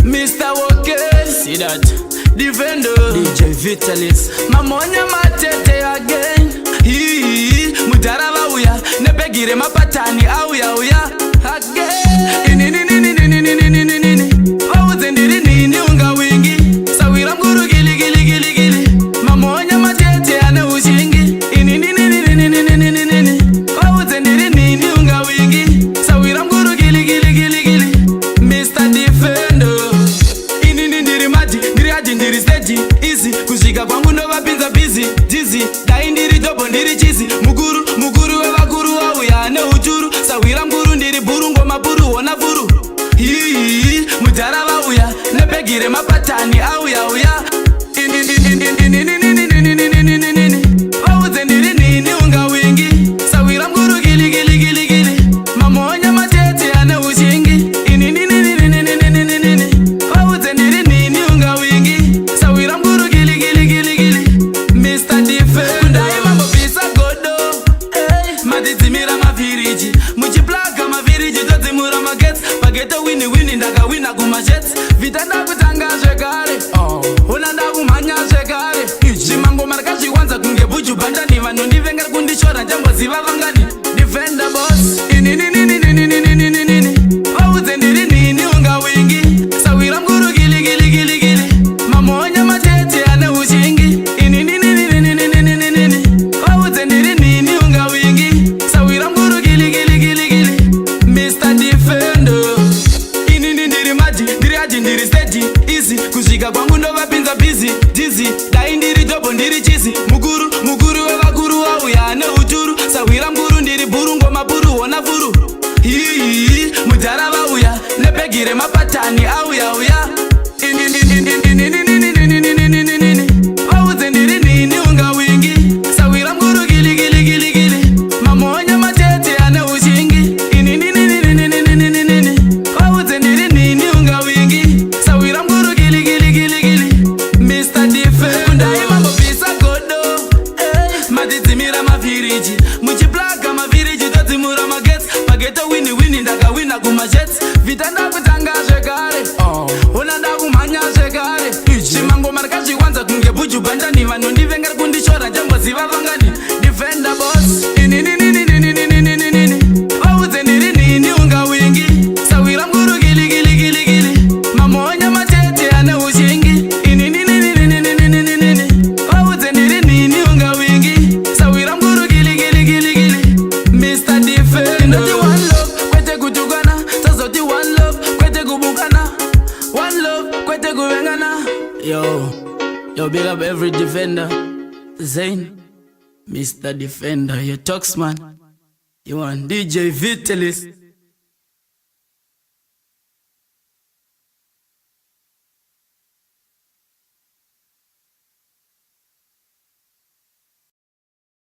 Mr. Woke, see that Defender, DJ Vitalis, Mamonya Matete again. Hii Mutarava uya, nepegire mapatani auya uya again. Nini Wawuzendiri nini unga wingi, sawira mguru gili gili gili gili. Mamonya matete ane ushingi. Nini Wawuzendiri nini unga wingi, sawira mguru gili gili gili gili. Mr. Defender, ndiri mati, ndiri haji, ndiri stage easy. Kushika kwangu ndo vapinza busy, dizzy. Dai ndiri dobo, ndiri cheesy. Muguru wevakuru wauya ane uchuru. Sawira mguru ndiri buru, ngoma buru, ona buru. Hii Mutarava uya, nepegire mapatani auya uya. Wawuzendiri nini unga wingi, sawira mguru gili gili gili gili. Mamonya matete ane ushingi. Wawuzendiri nini unga wingi, sawira mguru gili gili gili gili. Mr. Defender, kundai mambo bisa godo, matizimira maviriji. Muchiplaga maviriji tozimura magets. Pageto wini ndaga wina kumajets. Vitanda kutangazwe kare, unanda kumanyazwe kare. Shimango marakashi kwanza kunge buju bandani. Vano ndivenga kundishora jambo ziva vangani. Defender boss, Wawuzendiri nini unga wingi, sawira mguru gili gili gili gili. Mamonya matete ane ushingi. Wawuzendiri nini unga wingi, sawira mguru gili gili gili gili. Mr. Defender, ndiri maji, ndiri haji, ndiri stage easy. Kushika kwangu ndo vapinza busy, dizzy. Dai ndiri dobo, ndiri cheesy. Muguru wevakuru wauya ane uchuru. Sawira mguru ndiri buru, ngoma buru, ona buru. Hii Mutarava uya, nepegire mapatani auya uya. Wawuzendiri nini unga wingi, sawira mguru gili gili gili gili. Mamonya matete ane ushingi. Wawuzendiri nini unga wingi, sawira mguru gili gili gili gili. Mr. Defender, kundai mambo bisa godo, matizimira maviriji. Muchiplaga maviriji tozimura magets. Pageto wini ndaga wina kumajets. Vitanda kutangazwe kare, unanda kumanyazwe kare. Shimango marakashi kwanza kunge buju bandani. Vano ndivenga kundishora jambo ziva vangani. Defender boss, Wawuzendiri nini unga wingi, sawira mguru gili gili gili gili. Mamonya matete ane ushingi. Wawuzendiri nini unga wingi, sawira mguru gili gili gili gili. Mr. Defender, ndoti one love, kwete kutukana. Sazoti one love, kwete kubukana. One love, kwete kuvengana. Yo, big up every defender. Zain, Mr. Defender, you talks man. You want DJ Vitalis.